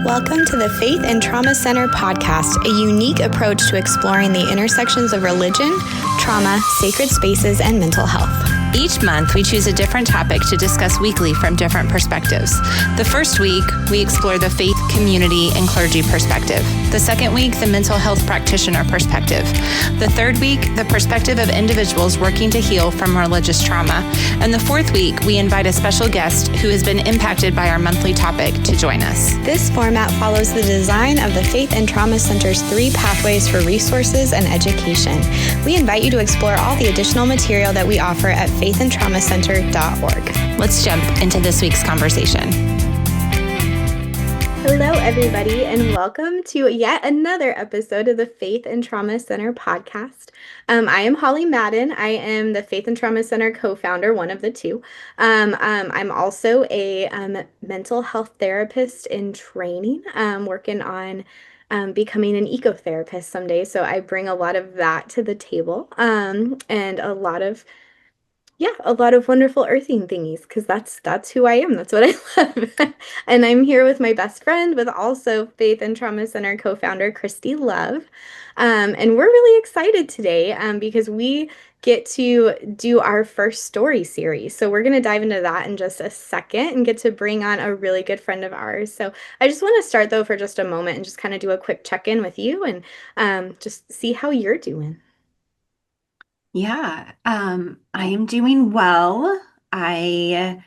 Welcome to the Faith and Trauma Center podcast, a unique approach to exploring the intersections of religion, trauma, sacred spaces, and mental health. Each month, we choose a different topic to discuss weekly from different perspectives. The first week, we explore the faith, community, and clergy perspective. The second week, the mental health practitioner perspective. The third week, the perspective of individuals working to heal from religious trauma. And the fourth week, we invite a special guest who has been impacted by our monthly topic to join us. This format follows the design of the Faith and Trauma Center's 3 pathways for resources and education. We invite you to explore all the additional material that we offer at faithandtraumacenter.org. Let's jump into this week's conversation. Hello, everybody, and welcome to yet another episode of the Faith and Trauma Center podcast. I am Holly Madden. I am the Faith and Trauma Center co-founder, one of the two. I'm also a mental health therapist in training, working on becoming an ecotherapist someday. So I bring a lot of that to the table, and a lot of wonderful earthing thingies, because that's who I am. That's what I love. And I'm here with my best friend, with also Faith and Trauma Center co-founder Christy Love. And we're really excited today because we get to do our first story series. So we're going to dive into that in just a second and get to bring on a really good friend of ours. So I just want to start, though, for just a moment and just kind of do a quick check-in with you and just see how you're doing. Yeah, I am doing well. I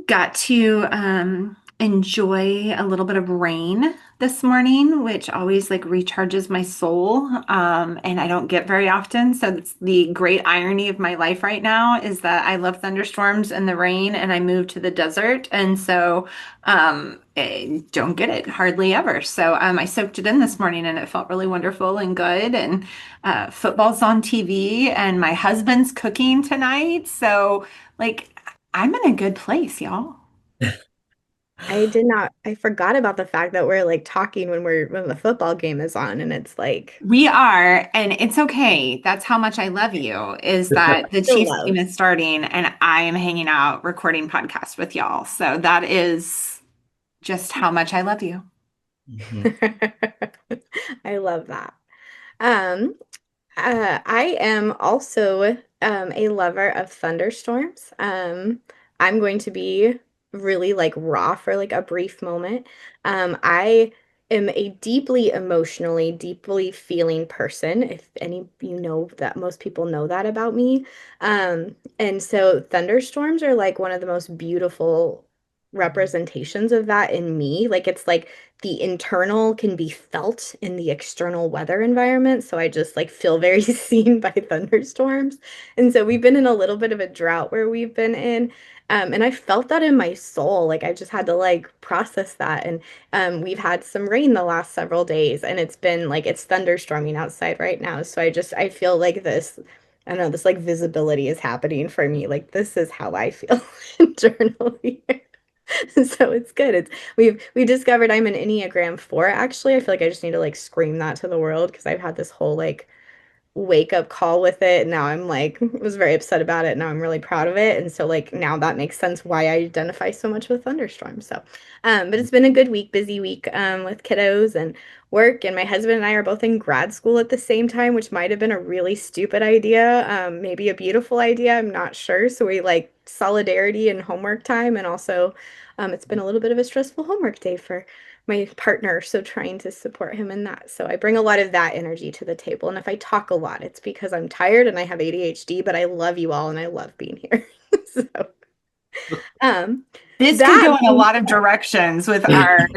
got to enjoy a little bit of rain this morning, which always like recharges my soul. And I don't get very often. So it's the great irony of my life right now is that I love thunderstorms and the rain, and I moved to the desert. And so I don't get it hardly ever. So I soaked it in this morning and it felt really wonderful and good. And football's on TV and my husband's cooking tonight. So like I'm in a good place, y'all. I forgot about the fact that we're like talking when the football game is on, and it's like We are, and it's okay. That's how much I love you, is that the still Chiefs love. game is starting and I am hanging out recording podcasts with y'all. So that is just how much I love you. I love that. Um, I am also a lover of thunderstorms. I'm going to be really like raw for like a brief moment. I am a deeply emotionally, deeply feeling person. If any, you know that most people know that about me. And so thunderstorms are like one of the most beautiful representations of that in me. Like it's like the internal can be felt in the external weather environment. So I just like feel very seen by thunderstorms. And so we've been in a little bit of a drought where we've been in. And I felt that in my soul. Like I just had to like process that. And we've had some rain the last several days, and it's been like it's thunderstorming outside right now. So I feel like this, I don't know, this like visibility is happening for me. Like this is how I feel internally. So it's good. We discovered I'm an Enneagram 4, actually. I feel like I just need to like scream that to the world because I've had this whole like wake up call with it. Now I'm like was very upset about it. Now I'm really proud of it. And so like now that makes sense why I identify so much with thunderstorms. So but it's been a good week, busy week with kiddos and work. And my husband and I are both in grad school at the same time, which might have been a really stupid idea, maybe a beautiful idea. I'm not sure. So we like solidarity and homework time. And also it's been a little bit of a stressful homework day for my partner, so trying to support him in that. So I bring a lot of that energy to the table. And if I talk a lot, it's because I'm tired and I have ADHD, but I love you all and I love being here. So This could go in a lot of directions with our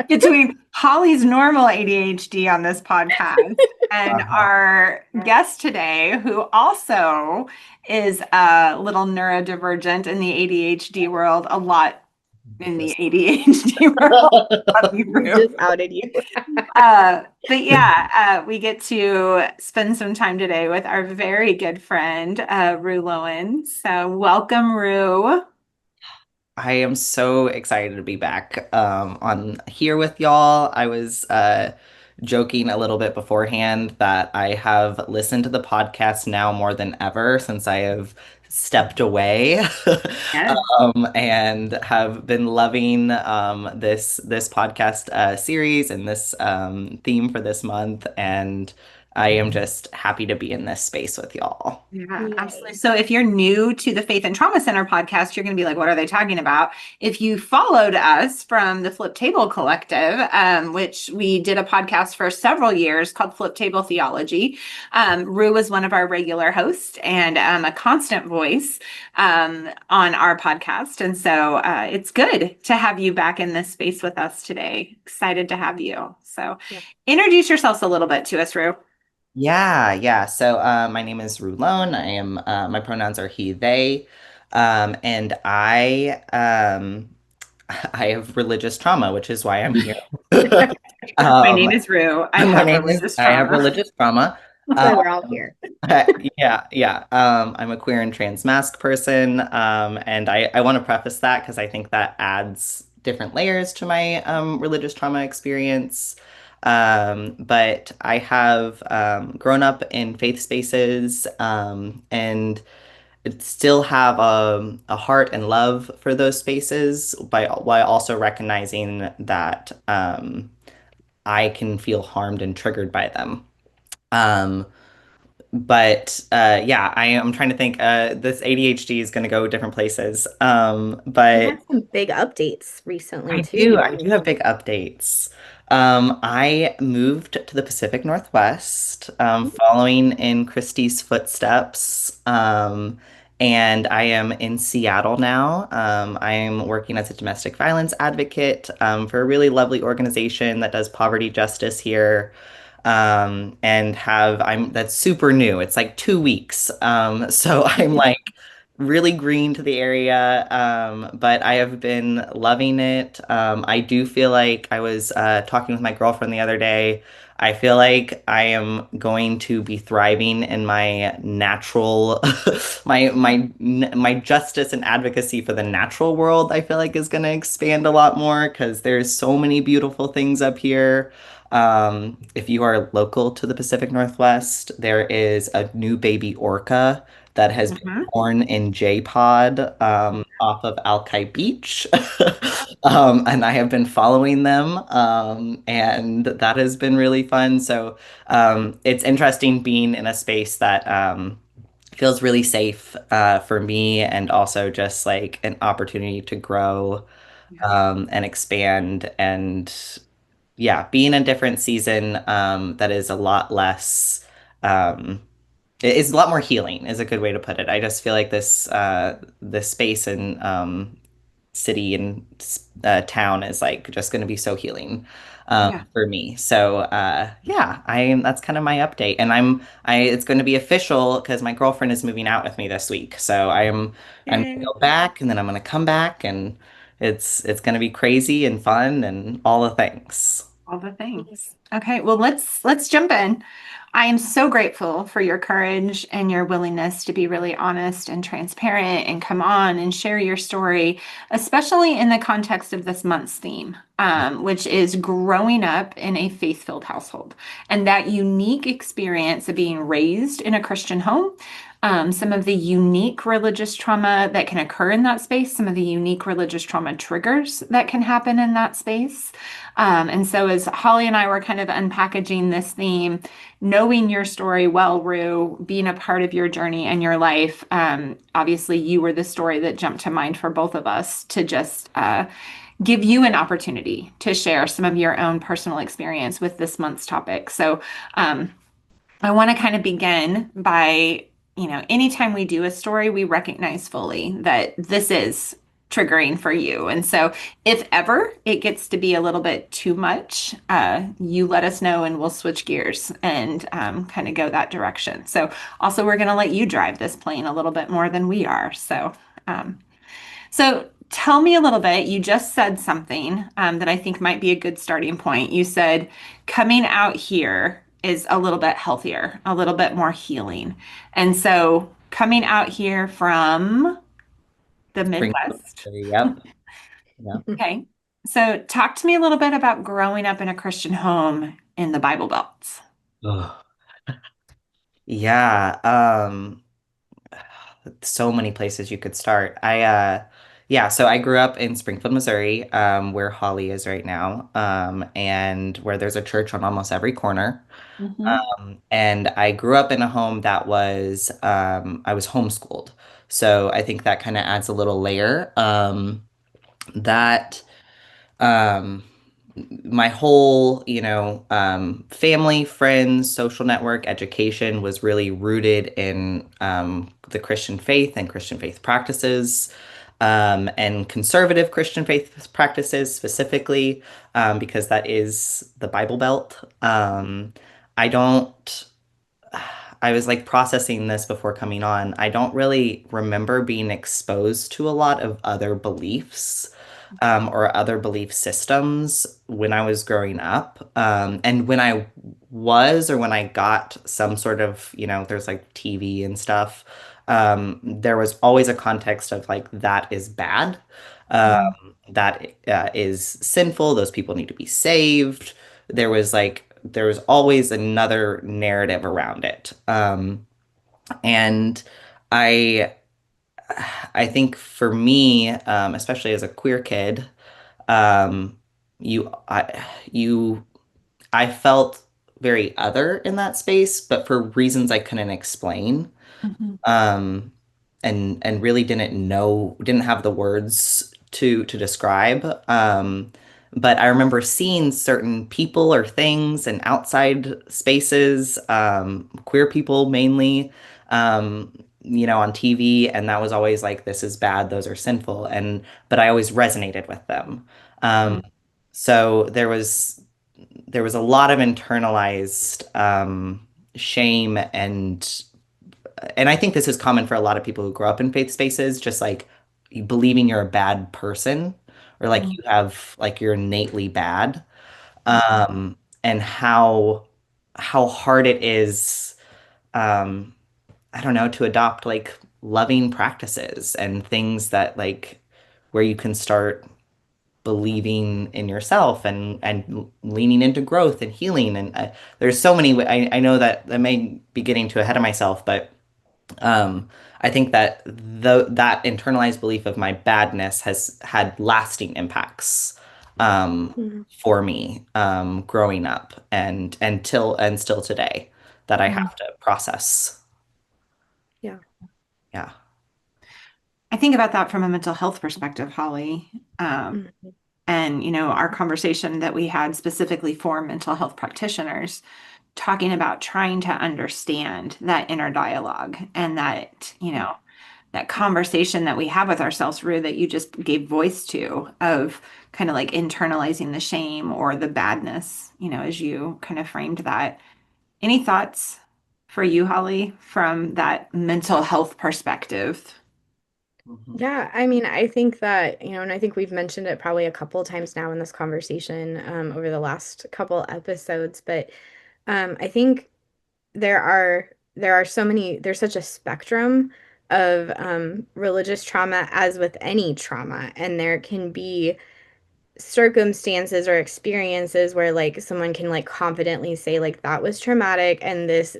between Holly's normal ADHD on this podcast and our guest today, who also is a little neurodivergent in the ADHD world, a lot in the ADHD world. Just outed you. But yeah, we get to spend some time today with our very good friend, Rue Lohn. So welcome, Rue. I am so excited to be back on here with y'all. I was joking a little bit beforehand that I have listened to the podcast now more than ever since I have stepped away. Yes. And have been loving this podcast series and this theme for this month. And I am just happy to be in this space with y'all. Yeah, absolutely. Yay. So if you're new to the Faith and Trauma Center podcast, you're going to be like, what are they talking about? If you followed us from the Flip Table Collective, which we did a podcast for several years called Flip Table Theology, Rue was one of our regular hosts and a constant voice on our podcast. And so it's good to have you back in this space with us today. Excited to have you. So Yeah. introduce yourselves a little bit to us, Rue. Yeah. So my name is Rue Lohn. My pronouns are he, they. And I have religious trauma, which is why I'm here. My Um, name is Rue. I my have name is, religious I have trauma. religious trauma. That's Um, why we're all here. yeah. I'm a queer and trans masc person. And I want to preface that because I think that adds different layers to my religious trauma experience. But I have grown up in faith spaces and still have a heart and love for those spaces while also recognizing that I can feel harmed and triggered by them. Um, but yeah, I'm trying to think. This ADHD is going to go different places. You But had some big updates recently I too. do. I do have big updates. I moved to the Pacific Northwest, following in Christie's footsteps. And I am in Seattle now. I am working as a domestic violence advocate, for a really lovely organization that does poverty justice here. And that's super new. It's like 2 weeks. So I'm like really green to the area, but I have been loving it. I do feel like I was talking with my girlfriend the other day. I feel like I am going to be thriving in my natural, my justice and advocacy for the natural world. I feel like is going to expand a lot more because there's so many beautiful things up here. If you are local to the Pacific Northwest, there is a new baby orca that has been Mhm. born in J-Pod off of Alki Beach. And I have been following them, and that has been really fun. So it's interesting being in a space that feels really safe for me and also just like an opportunity to grow Yeah. and expand and yeah, be in a different season that is a lot less it's a lot more healing is a good way to put it. I just feel like this space and city and town is like just going to be so healing Yeah. for me. So yeah, I that's kind of my update, and I it's going to be official because my girlfriend is moving out with me this week. So I'm going to Yay. go back, and then I'm going to come back, and it's going to be crazy and fun and all the things. All the things. Okay, well let's jump in. I am so grateful for your courage and your willingness to be really honest and transparent and come on and share your story, especially in the context of this month's theme, which is growing up in a faith-filled household and that unique experience of being raised in a Christian home. Some of the unique religious trauma that can occur in that space, some of the unique religious trauma triggers that can happen in that space. And so, as Holly and I were kind of unpackaging this theme, knowing your story well, Rue, being a part of your journey and your life, obviously, you were the story that jumped to mind for both of us to just give you an opportunity to share some of your own personal experience with this month's topic. So, I want to kind of begin by, anytime we do a story, we recognize fully that this is triggering for you. And so, if ever it gets to be a little bit too much, you let us know and we'll switch gears and kind of go that direction. So, also, we're going to let you drive this plane a little bit more than we are. So tell me a little bit. You just said something that I think might be a good starting point. You said coming out here is a little bit healthier, a little bit more healing. And so coming out here from the Springfield. Midwest. Yep. Yep. Okay. So talk to me a little bit about growing up in a Christian home. in the Bible Belt? Ugh. Yeah, so many places you could start. Yeah, so I grew up in Springfield, Missouri, where Holly is right now, and where there's a church on almost every corner. Hmm. And I grew up in a home that I was homeschooled. So I think that kind of adds a little layer. That um, my whole, family, friends, social network, education was really rooted in the Christian faith and Christian faith practices, and conservative Christian faith practices specifically, because that is the Bible Belt. I don't. I was like processing this before coming on. I don't really remember being exposed to a lot of other beliefs, or other belief systems when I was growing up. And when I was, or when I got some sort of, there's like TV and stuff, there was always a context of like, that is bad. That is sinful. Those people need to be saved. There was always another narrative around it. And I I think for me, especially as a queer kid, um, you you I felt very other in that space, but for reasons I couldn't explain. Hmm. Um, and really didn't have the words to describe. But I remember seeing certain people or things in outside spaces, queer people mainly, on TV, and that was always like, this is bad, those are sinful, and but I always resonated with them. Um, so there was a lot of internalized shame, and I think this is common for a lot of people who grow up in faith spaces, just like believing you're a bad person, or like you're innately bad. And how hard it is, um, I don't know, to adopt like loving practices and things that like where you can start believing in yourself and leaning into growth and healing. And there's so many. I know that I may be getting too ahead of myself, but um, I think that that internalized belief of my badness has had lasting impacts, Mhm. for me, growing up and still today, that I Hmm. have to process. Yeah. Yeah. I think about that from a mental health perspective, Holly. Mhm. And, our conversation that we had specifically for mental health practitioners, talking about trying to understand that inner dialogue and that, that conversation that we have with ourselves, Rue, that you just gave voice to, of kind of like internalizing the shame or the badness, as you kind of framed that. Any thoughts for you, Holly, from that mental health perspective? Mhm. Yeah, I mean, I think that, and I think we've mentioned it probably a couple times now in this conversation over the last couple episodes, but I think there are so many, there's such a spectrum of religious trauma as with any trauma, and there can be circumstances or experiences where like someone can like confidently say like that was traumatic and this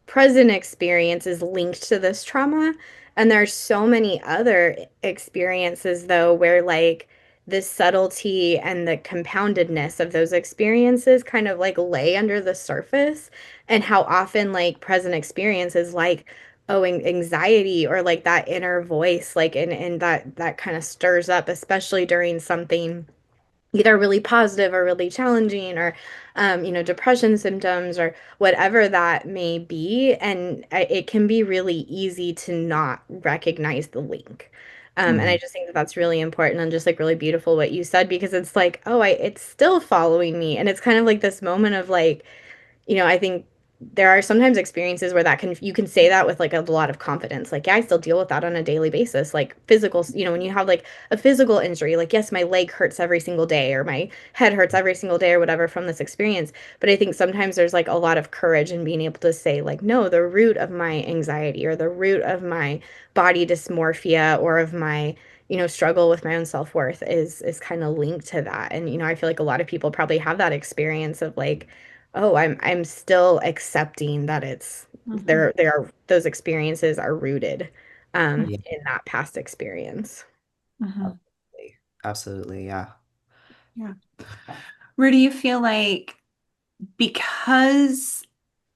present experience is linked to this trauma. And there's so many other experiences though where like the subtlety and the compoundedness of those experiences kind of like lay under the surface, and how often like present experiences like anxiety or like that inner voice like and that kind of stirs up, especially during something either really positive or really challenging, or depression symptoms or whatever that may be, and it can be really easy to not recognize the link. And I Mhm. just think that that's really important and just like really beautiful what you said, because it's like, oh, it's still following me, and it's kind of like this moment of like, I think there are sometimes experiences where that can you can say that with like a lot of confidence. Like, yeah, I still deal with that on a daily basis. Like physical, when you have like a physical injury, like yes, my leg hurts every single day or my head hurts every single day or whatever from this experience. But I think sometimes there's like a lot of courage in being able to say like, no, the root of my anxiety or the root of my body dysmorphia or of my struggle with my own self-worth is kind of linked to that. And I feel like a lot of people probably have that experience of like, oh, I'm still accepting that it's Mhm. there are those experiences are rooted Yeah, in that past experience. Mhm. absolutely. Absolutely, yeah. Yeah. Where do you feel like because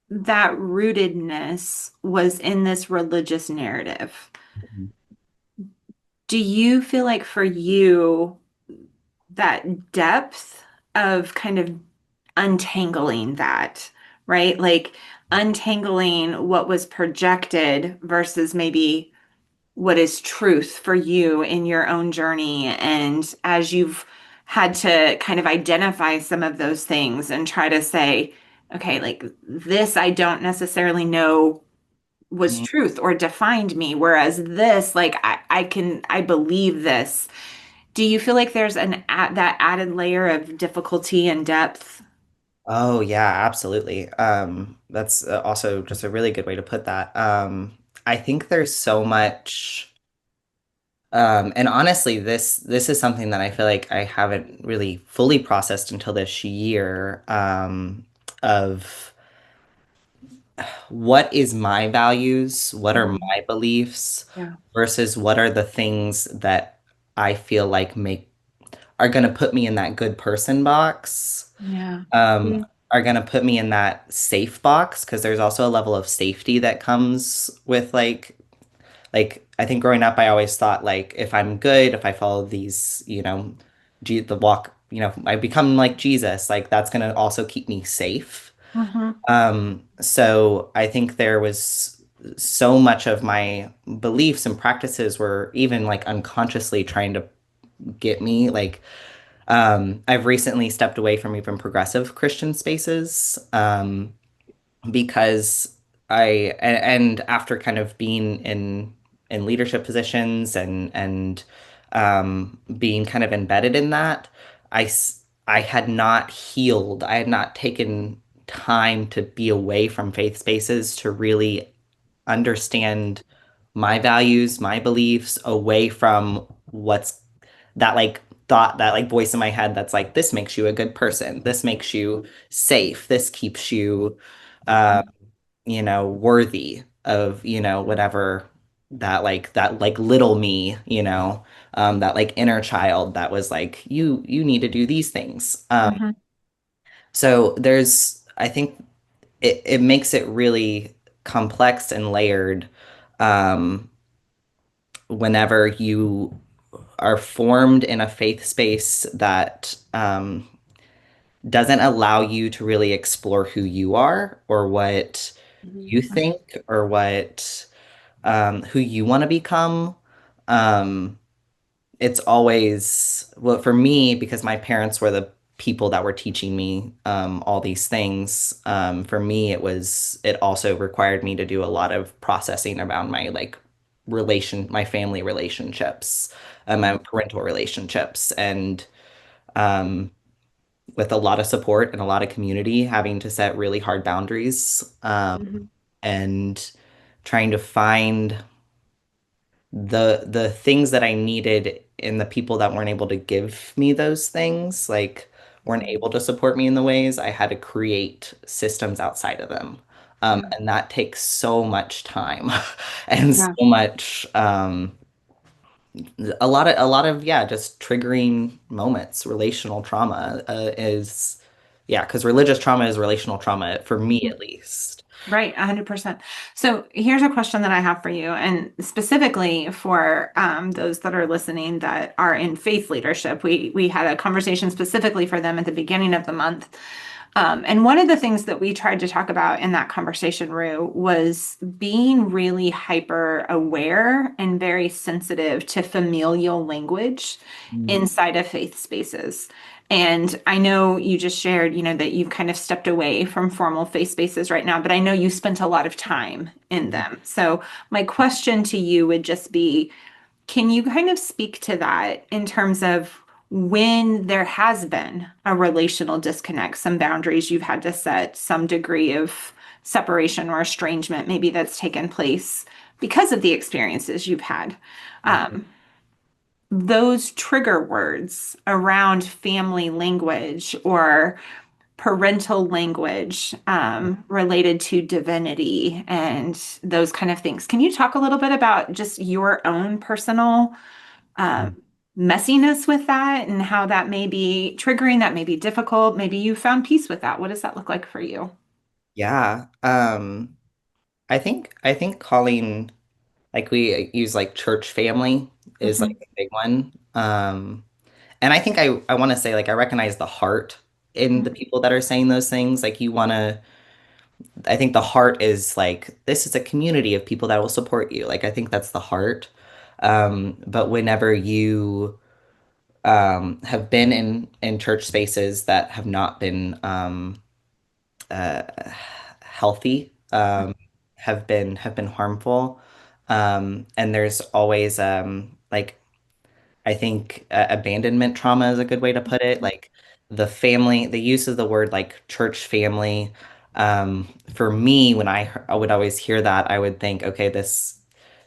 that rootedness was in this religious narrative, Mhm. do you feel like for you that depth of kind of untangling that, right? Like untangling what was projected versus maybe what is truth for you in your own journey. And as you've had to kind of identify some of those things and try to say, okay, like this, I don't necessarily know was Mm. truth or defined me, whereas this, like I believe this. Do you feel like there's that added layer of difficulty and depth? Oh yeah, absolutely. That's also just a really good way to put that. I think there's so much, and honestly, this is something that I feel like I haven't really fully processed until this year, of what is my values, what are Mhm. my beliefs, Yeah. versus what are the things that I feel like make are going to put me in that good person box, Yeah. um, are going to put me in that safe box, because there's also a level of safety that comes with like I think growing up I always thought like if I'm good, if I follow these, the walk, I become like Jesus, like that's going to also keep me safe. Hmm. So I think there was so much of my beliefs and practices were even like unconsciously trying to get me like, I've recently stepped away from even progressive Christian spaces, because and after kind of being in leadership positions and being kind of embedded in that, I had not healed. I had not taken time to be away from faith spaces to really understand my values, my beliefs, away from what's that like thought, that like voice in my head that's like, this makes you a good person. This makes you safe. This keeps you, uh, worthy of, whatever that like little me, that like inner child that was like, you need to do these things. Hmm. So I think it makes it really complex and layered, um, whenever you are formed in a faith space that, doesn't allow you to really explore who you are or what you think or what, who you want to become. Um, it's always, well, for me, because my parents were the people that were teaching me, all these things. For me, it also required me to do a lot of processing around my family relationships, my parental relationships, and, um, with a lot of support and a lot of community, having to set really hard boundaries, Mhm. and trying to find the things that I needed in the people that weren't able to give me those things, like weren't able to support me in the ways I had to create systems outside of them. Yeah. And that takes so much time and so Yeah. much, a lot of, yeah, just triggering moments. Relational trauma, yeah, because religious trauma is relational trauma for me at least. Right, 100%. So here's a question that I have for you, and specifically for those that are listening that are in faith leadership. We had a conversation specifically for them at the beginning of the month. And one of the things that we tried to talk about in that conversation, Rue, was being really hyper aware and very sensitive to familial language Mm. inside of faith spaces. And I know you just shared, that you've kind of stepped away from formal faith spaces right now, but I know you spent a lot of time in them. So my question to you would just be, can you kind of speak to that in terms of when there has been a relational disconnect, some boundaries you've had to set, some degree of separation or estrangement maybe that's taken place because of the experiences you've had? Um, those trigger words around family language or parental language related to divinity and those kind of things. Can you talk a little bit about just your own personal um, messiness with that and how that may be triggering, that may be difficult? Maybe you found peace with that. What does that look like for you? Yeah. I think calling like we use like church family is like Mhm, a big one. And I think I want to say like I recognize the heart in the people that are saying those things. Like you want to I think the heart is like this is a community of people that will support you. Like I think that's the heart. But whenever you have been in church spaces that have not been uh, healthy, have been harmful, and there's always like I think abandonment trauma is a good way to put it. Like the family, the use of the word like church family. For me, when I would always hear that, I would think, okay,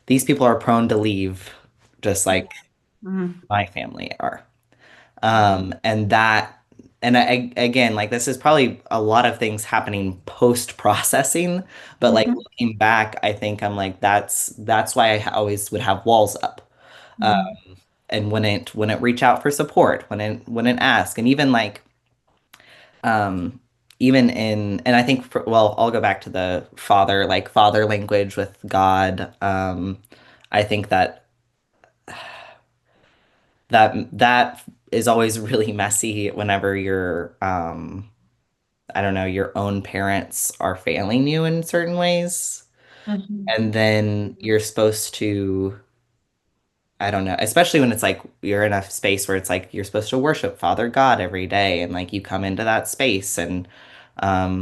these people are prone to leave, just like mhm, my family are. And that, and again, like this is probably a lot of things happening post processing, but like mhm, looking back, I think I'm like that's why I always would have walls up. Um, mhm, and wouldn't reach out for support, wouldn't ask, and even like um even in and I think well, I'll go back to the father language with God. I think that is always really messy whenever I don't know, your own parents are failing you in certain ways. mhm, And then you're supposed to, I don't know, especially when it's like you're in a space where it's like you're supposed to worship Father God every day, and like you come into that space and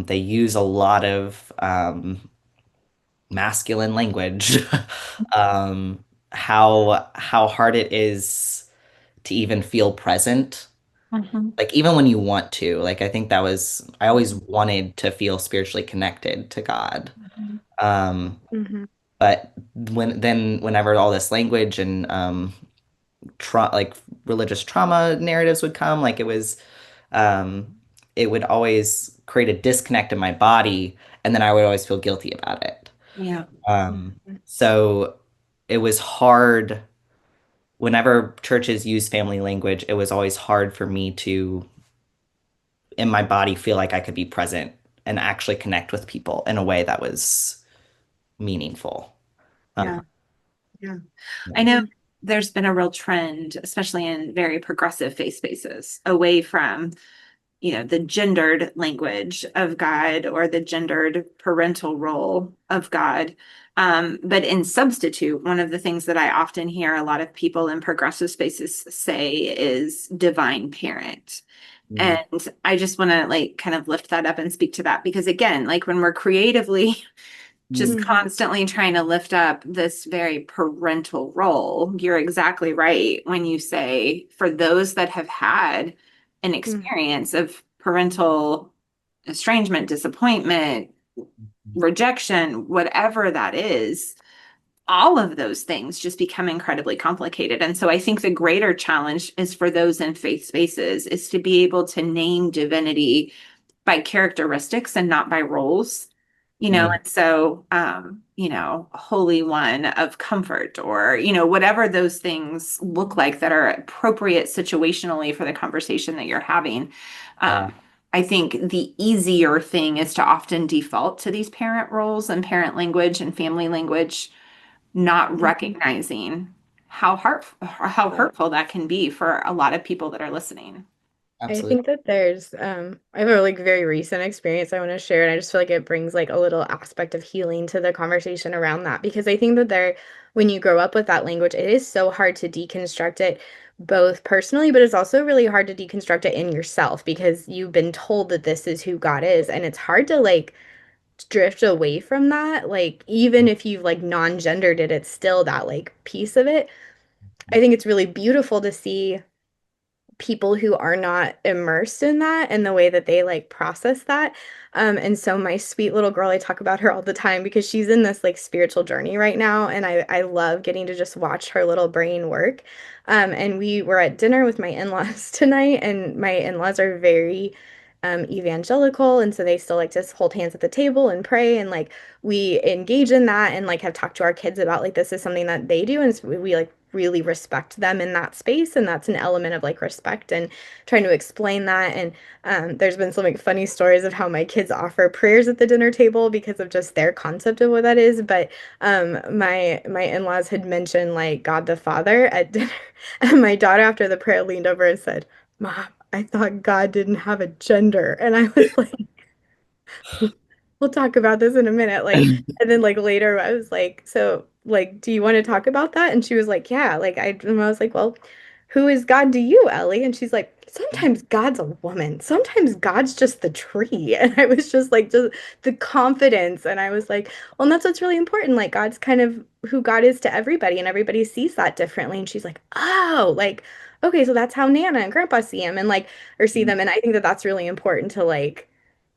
they use a lot of masculine language. How hard it is to even feel present. mhm, Like even when you want to, like I think that was I always wanted to feel spiritually connected to God. mhm, Um, Mhm. but whenever all this language and like religious trauma narratives would come, like um, it would always create a disconnect in my body, and then I would always feel guilty about it. yeah. So it was hard whenever churches use family language, it was always hard for me to, in my body, feel like I could be present and actually connect with people in a way that was meaningful. Yeah. Um, Yeah. I know Mhm. there's been a real trend, especially in very progressive faith spaces, away from, the gendered language of God or the gendered parental role of God. But in substitute, one of the things that I often hear a lot of people in progressive spaces say is divine parent. mm, And I just want to like kind of lift that up and speak to that because again, like when we're creatively just mm, Mhm. constantly trying to lift up this very parental role. You're exactly right when you say for those that have had an Mhm. experience of parental estrangement, disappointment, rejection, whatever that is, all of those things just become incredibly complicated. And so I think the greater challenge is for those in faith spaces is to be able to name divinity by characteristics and not by roles. mm, And so Holy One of comfort or, whatever those things look like that are appropriate situationally for the conversation that you're having. yeah, Um, I think the easier thing is to often default to these parent roles and parent language and family language, not Mhm. recognizing how hurtful that can be for a lot of people that are listening. I absolutely. think that there's I have a like very recent experience I want to share, and I just feel like it brings like a little aspect of healing to the conversation around that because I think that when you grow up with that language, it is so hard to deconstruct it both personally, but it's also really hard to deconstruct it in yourself because you've been told that this is who God is, and it's hard to like drift away from that. Like even if you've like non-gendered it, it's still that like piece of it. I think it's really beautiful to see people who are not immersed in that and the way that they like process that. And so my sweet little girl, I talk about her all the time because she's in this like spiritual journey right now, and I love getting to just watch her little brain work. And we were at dinner with my in-laws tonight, and my in-laws are very evangelical, and so they still like to hold hands at the table and pray, and like we engage in that and like have talked to our kids about like this is something that they do, and we like really respect them in that space, and that's an element of like respect and trying to explain that. And there's been some like funny stories of how my kids offer prayers at the dinner table because of just their concept of what that is. But my in-laws had mentioned like God the Father at dinner, and my daughter after the prayer leaned over and said, "Mom, I thought God didn't have a gender." And I was like, we'll talk about this in a minute. Like, and then like later I was like, so like, do you want to talk about that? And she was like, yeah. And I was like, well, who is God to you, Ellie? And she's like, sometimes God's a woman. Sometimes God's just the tree. And I was just like, just the confidence. And I was like, well, and that's what's really important. Like, God's kind of who God is to everybody, and everybody sees that differently. And she's like, oh, like, okay, so that's how Nana and Grandpa see him, and like, or see them. And I think that that's really important to like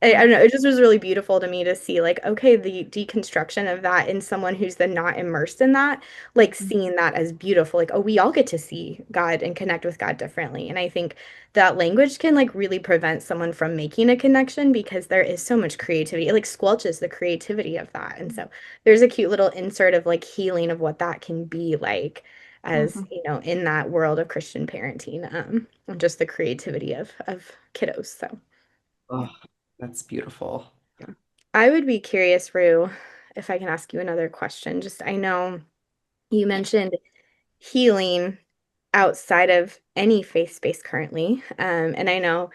I don't know. It just was really beautiful to me to see, like, okay, the deconstruction of that in someone who's then not immersed in that, like seeing that as beautiful, like, oh, we all get to see God and connect with God differently. And I think that language can like really prevent someone from making a connection because there is so much creativity. It like squelches the creativity of that. And so there's a cute little insert of like healing of what that can be like as, Mhm. you know, in that world of Christian parenting, and just the creativity of kiddos. So. Oh, that's beautiful. Yeah. I would be curious, Rue, if I can ask you another question. Just I know you mentioned healing outside of any faith space currently. And I know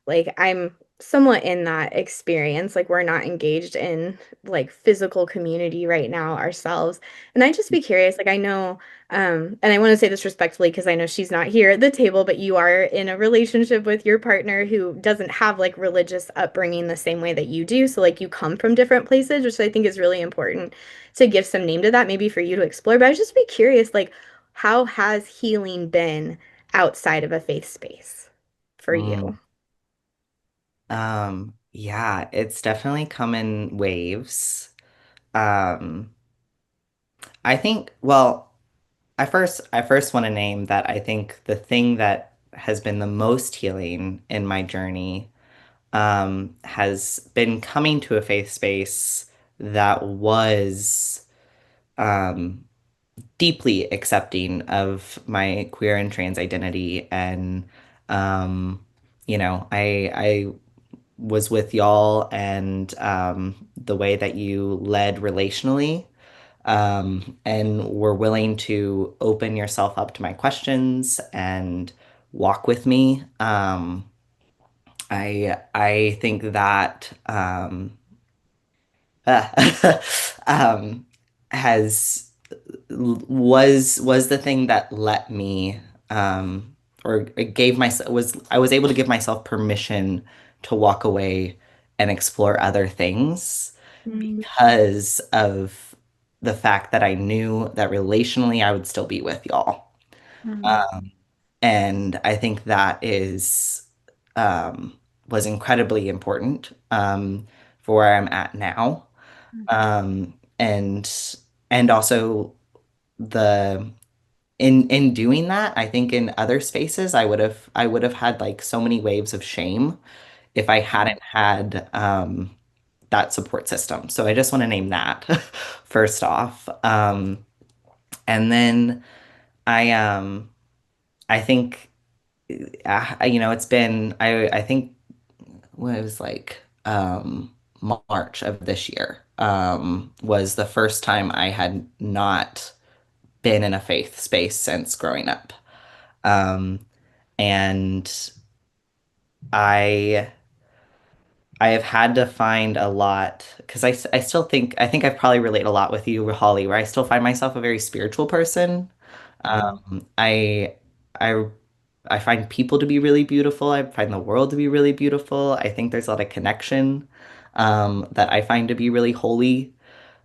like I'm somewhat in that experience. Like we're not engaged in like physical community right now ourselves. And I'd just be curious, like I know, and I want to say this respectfully because I know she's not here at the table, but you are in a relationship with your partner who doesn't have like religious upbringing the same way that you do. So like you come from different places, which I think is really important to give some name to that, maybe for you to explore. But I would just be curious, like, how has healing been outside of a faith space for Mm. you? Yeah, it's definitely come in waves. Um, I think, well, I first want to name that I think the thing that has been the most healing in my journey has been coming to a faith space that was um, deeply accepting of my queer and trans identity. And, um, I was with y'all and the way that you led relationally and were willing to open yourself up to my questions and walk with me. I think that um, has was the thing that let me or gave myself was I was able to give myself permission to walk away and explore other things Mm, because of the fact that I knew that relationally I would still be with y'all. Mhm. Um, and I think that is um, was incredibly important for where I'm at now. And also the in doing that, I think in other spaces I would have had like so many waves of shame if I hadn't had that support system. So I just want to name that first off. And then I I think it's been I think when it was like March of this year was the first time I had not been in a faith space since growing up. Um, and I I have had to find a lot because I still think I probably relate a lot with you, Holly, where I still find myself a very spiritual person. mm, Um, I I I find people to be really beautiful. I find the world to be really beautiful. I think there's a lot of connection that I find to be really holy.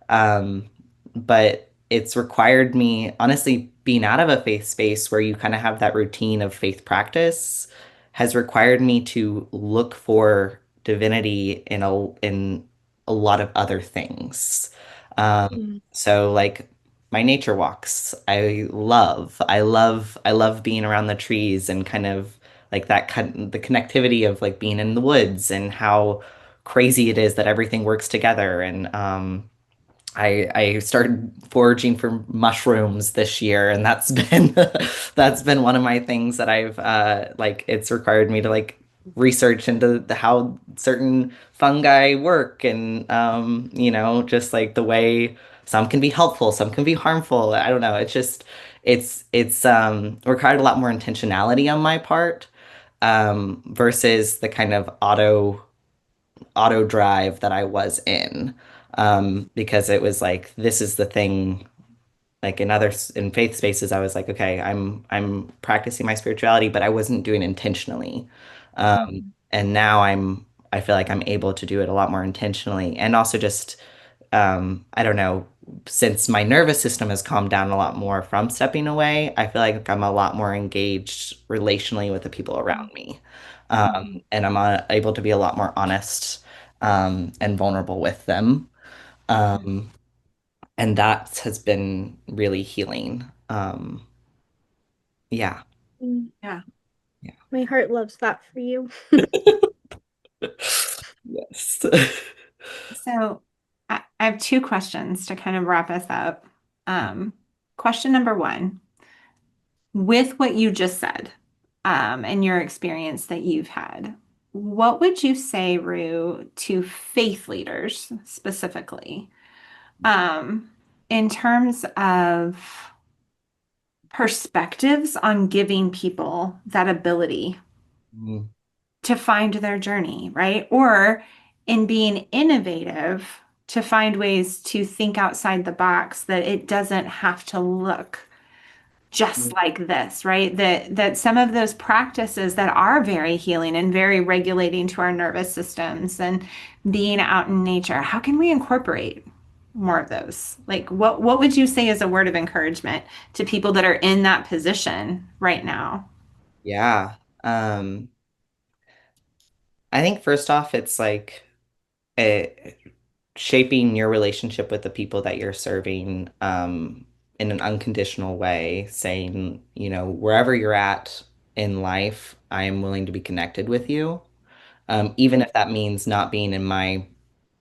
Um, but it's required me, honestly, being out of a faith space where you kind of have that routine of faith practice has required me to look for divinity in a lot of other things. mm, So like my nature walks, I love being around the trees and kind of like the connectivity of like being in the woods and how crazy it is that everything works together. And I started foraging for mushrooms this year, and that's been that's been one of my things that I've like it's required me to like research into how certain fungi work, and just like the way some can be helpful, some can be harmful. I don't know. It's just it's required a lot more intentionality on my part versus the kind of auto drive that I was in. Because it was like this is the thing. Like in faith spaces, I was like, okay, I'm practicing my spirituality, but I wasn't doing it intentionally. And now I feel like I'm able to do it a lot more intentionally, and also just I don't know, since my nervous system has calmed down a lot more from stepping away, I feel like I'm a lot more engaged relationally with the people around me. And I'm able to be a lot more honest and vulnerable with them. Um, and that has been really healing. Yeah. Mm. Yeah. Yeah. My heart loves that for you. Yes. So I have two questions to kind of wrap us up. Um, Question number one, with what you just said, and your experience that you've had, what would you say, Rue, to faith leaders specifically, um, in terms of perspectives on giving people that ability Mm, to find their journey, right? Or in being innovative to find ways to think outside the box that it doesn't have to look just mm, like this, right? That some of those practices that are very healing and very regulating to our nervous systems and being out in nature, how can we incorporate more of those? Like what would you say is a word of encouragement to people that are in that position right now? yeah. I think first off, it's like uh shaping your relationship with the people that you're serving in an unconditional way, saying, wherever you're at in life, I am willing to be connected with you. Even if that means not being in my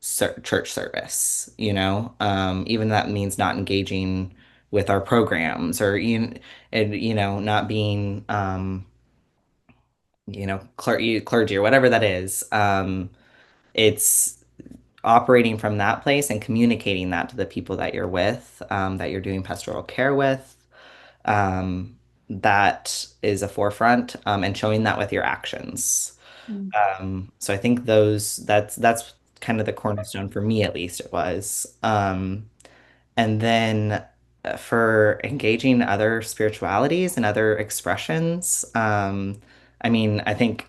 church service, even that means not engaging with our programs or not being clergy or whatever that is. It's operating from that place and communicating that to the people that you're with, that you're doing pastoral care with. That is a forefront, and showing that with your actions. Mm. So I think that's kind of the cornerstone for me, at least it was. And then for engaging other spiritualities and other expressions, I mean, I think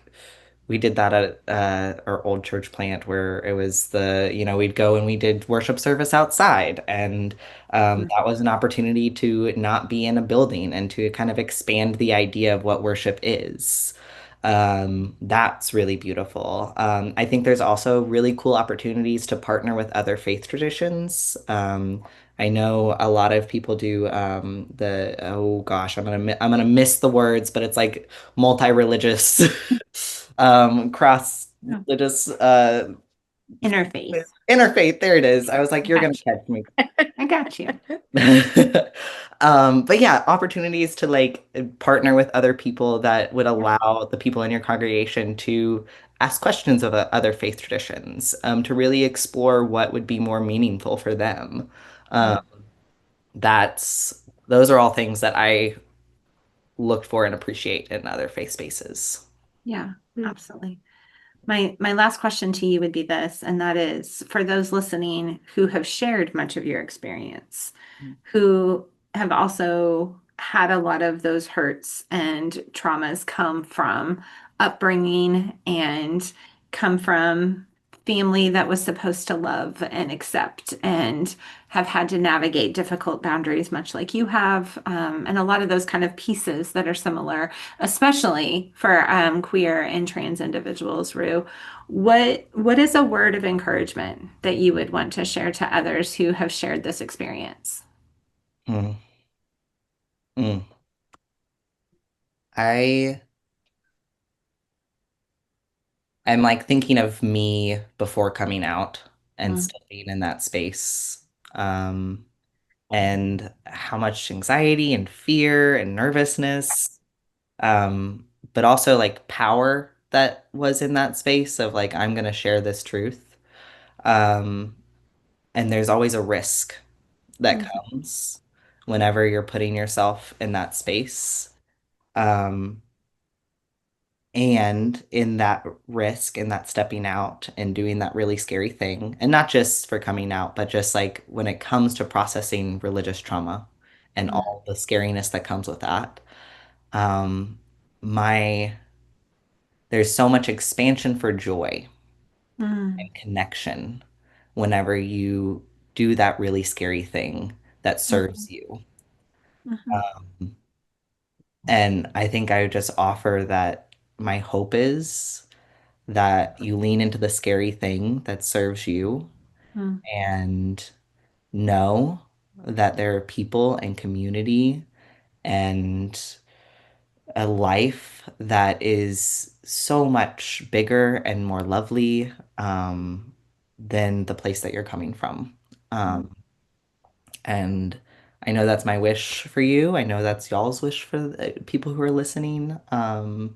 we did that at our old church plant where it was we'd go and we did worship service outside. And that was an opportunity to not be in a building and to kind of expand the idea of what worship is. That's really beautiful. I think there's also really cool opportunities to partner with other faith traditions. I know a lot of people do oh gosh, I'm gonna miss the words, but it's like multi-religious cross Oh, religious interfaith. interfaith. There it is. I was I like, you're gonna got you. catch me. I got you. But yeah, opportunities to like partner with other people that would allow the people in your congregation to ask questions of other faith traditions, to really explore what would be more meaningful for them. Um, those are all things that I look for and appreciate in other faith spaces. Yeah, Mm. absolutely. My last question to you would be this, and that is for those listening who have shared much of your experience, who have also had a lot of those hurts and traumas come from upbringing and come from family that was supposed to love and accept and have had to navigate difficult boundaries, much like you have, and a lot of those kind of pieces that are similar, especially for queer and trans individuals, Rue. What is a word of encouragement that you would want to share to others who have shared this experience? Mm, mm. I I'm like thinking of me before coming out and Mm, still being in that space. Um, and how much anxiety and fear and nervousness, but also like power that was in that space of like, I'm gonna share this truth. Um, and there's always a risk that mm, comes whenever you're putting yourself in that space. Um, And in that risk, in that stepping out and doing that really scary thing, and not just for coming out, but just like when it comes to processing religious trauma and mm, all the scariness that comes with that, um, my there's so much expansion for joy mm, and connection whenever you do that really scary thing that mhm, serves you. mhm, Um, and I think I would just offer that my hope is that you lean into the scary thing that serves you mm, and know that there are people and community and a life that is so much bigger and more lovely than the place that you're coming from. mm. Um, and I know that's my wish for you. I know that's y'all's wish for the people who are listening. And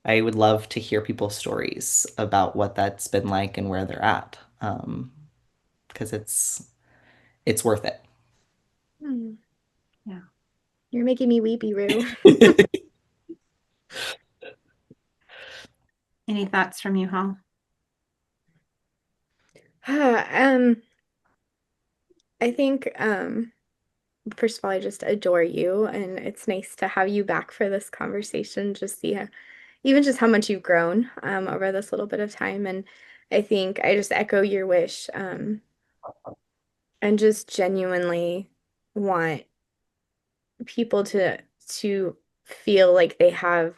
I would love to hear people's stories about what that's been like and where they're at, because it's worth it. Hmm. Yeah. You're making me weepy, Rue. Any thoughts from you, Hall? um, I think first of all, I just adore you, and it's nice to have you back for this conversation. Just see even just how much you've grown over this little bit of time, and I think I just echo your wish, and just genuinely want people to feel like they have,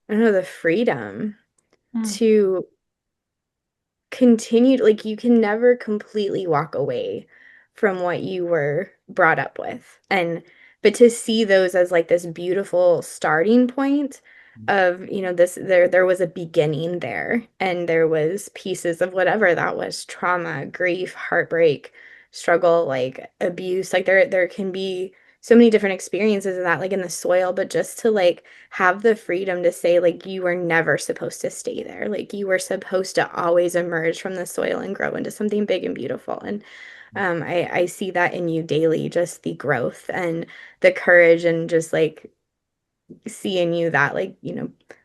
I don't know, the freedom Mm, to continued like you can never completely walk away from what you were brought up with, and but to see those as like this beautiful starting point of, this, there was a beginning there, and there was pieces of whatever that was, trauma, grief, heartbreak, struggle, like abuse, like there can be so many different experiences of that, like in the soil, but just to like have the freedom to say like you were never supposed to stay there. Like you were supposed to always emerge from the soil and grow into something big and beautiful. And I see that in you daily, just the growth and the courage, and just like seeing you that like,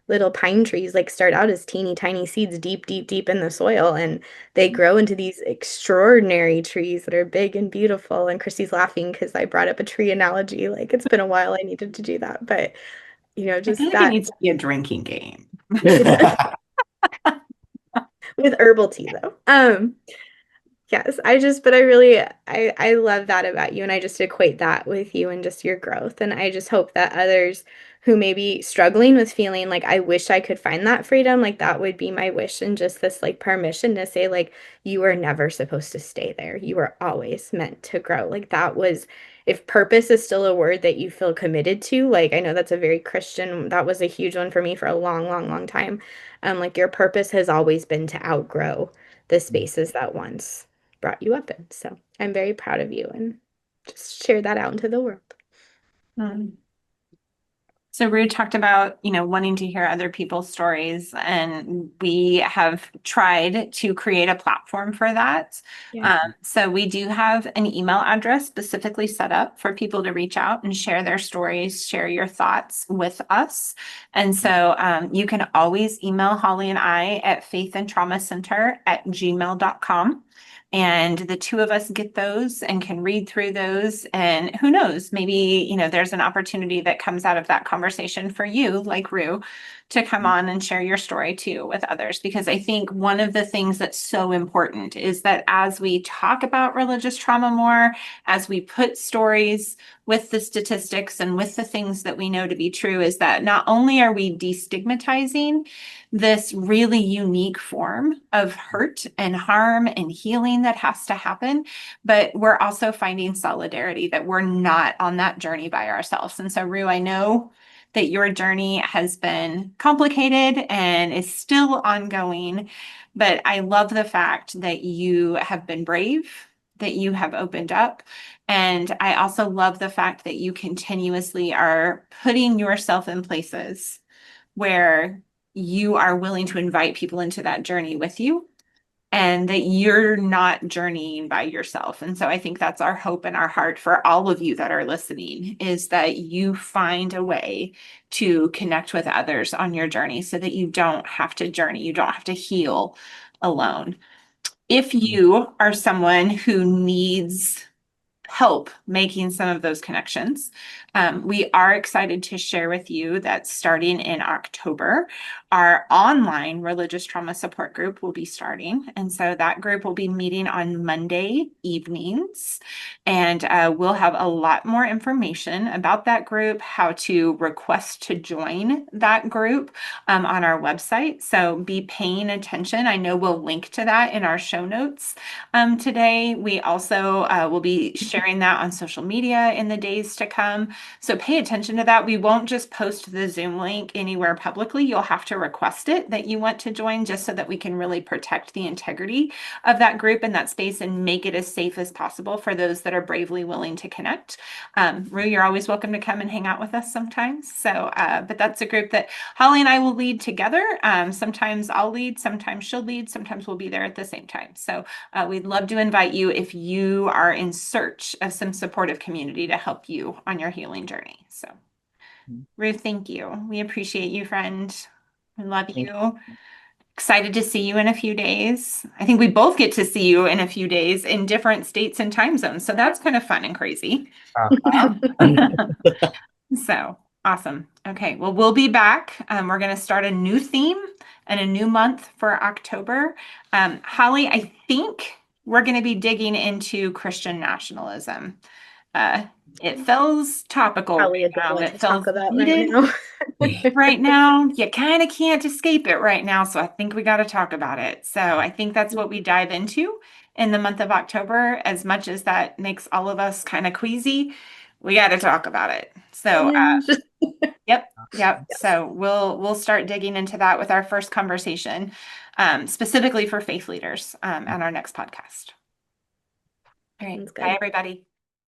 little pine trees like start out as teeny tiny seeds deep, deep, deep in the soil, and they grow into these extraordinary trees that are big and beautiful. And Christy's laughing because I brought up a tree analogy. Like it's been a while I needed to do that, but I feel just like it that. needs to be a drinking game. It's with herbal tea though. Yes, but I really, I love that about you, and I just equate that with you and just your growth. And I just hope that others who may be struggling with feeling like I wish I could find that freedom, like that would be my wish, and just this like permission to say like you were never supposed to stay there. You were always meant to grow. Like that was, if purpose is still a word that you feel committed to, like I know that's a very Christian, that was a huge one for me for a long, long, long time. Like your purpose has always been to outgrow the spaces that once brought you up in. So I'm very proud of you, and just share that out into the world. Mm. So Rue talked about, wanting to hear other people's stories, and we have tried to create a platform for that. Yeah. So we do have an email address specifically set up for people to reach out and share their stories, share your thoughts with us. And so you can always email Holly and I at faithandtraumacenter@gmail.com. And the two of us get those and can read through those. And who knows, maybe, there's an opportunity that comes out of that conversation for you, like Rue, to come on and share your story too with others. Because I think one of the things that's so important is that as we talk about religious trauma more, as we put stories with the statistics and with the things that we know to be true, is that not only are we destigmatizing this really unique form of hurt and harm and healing that has to happen, but we're also finding solidarity that we're not on that journey by ourselves. And so, Rue, I know that your journey has been complicated and is still ongoing. But I love the fact that you have been brave, that you have opened up. And I also love the fact that you continuously are putting yourself in places where you are willing to invite people into that journey with you and that you're not journeying by yourself. And so I think that's our hope and our heart for all of you that are listening is that you find a way to connect with others on your journey so that you don't have to journey, you don't have to heal alone. If you are someone who needs help making some of those connections. We are excited to share with you that starting in October, our online religious trauma support group will be starting. And so that group will be meeting on Monday evenings. And we'll have a lot more information about that group, how to request to join that group on our website. So be paying attention. I know we'll link to that in our show notes today. We also will be sharing that on social media in the days to come. So pay attention to that. We won't just post the Zoom link anywhere publicly. You'll have to request it that you want to join just so that we can really protect the integrity of that group and that space and make it as safe as possible for those that are bravely willing to connect. Rue, you're always welcome to come and hang out with us sometimes. So, but that's a group that Holly and I will lead together. Sometimes I'll lead, sometimes she'll lead, sometimes we'll be there at the same time. So we'd love to invite you if you are in search of some supportive community to help you on your healing journey. So, Ruth, thank you. We appreciate you, friend. We love Thank you. Excited to see you in a few days. I think we both get to see you in a few days in different states and time zones. So that's kind of fun and crazy. you. So awesome. Okay, well, we'll be back. We're going to start a new theme and a new month for October. Holly, I think we're going to be digging into Christian nationalism. Uh, it feels topical Probably right a good now. one It to talk feels about right needed now. right now. You kind of can't escape it right now. So I think we got to talk about it. So I think that's what we dive into in the month of October. As much as that makes all of us kind of queasy, we got to talk about it. So Cringe. yep, yep. Yes, So we'll start digging into that with our first conversation, specifically for faith leaders, on our next podcast. All right. sounds Bye, good. everybody.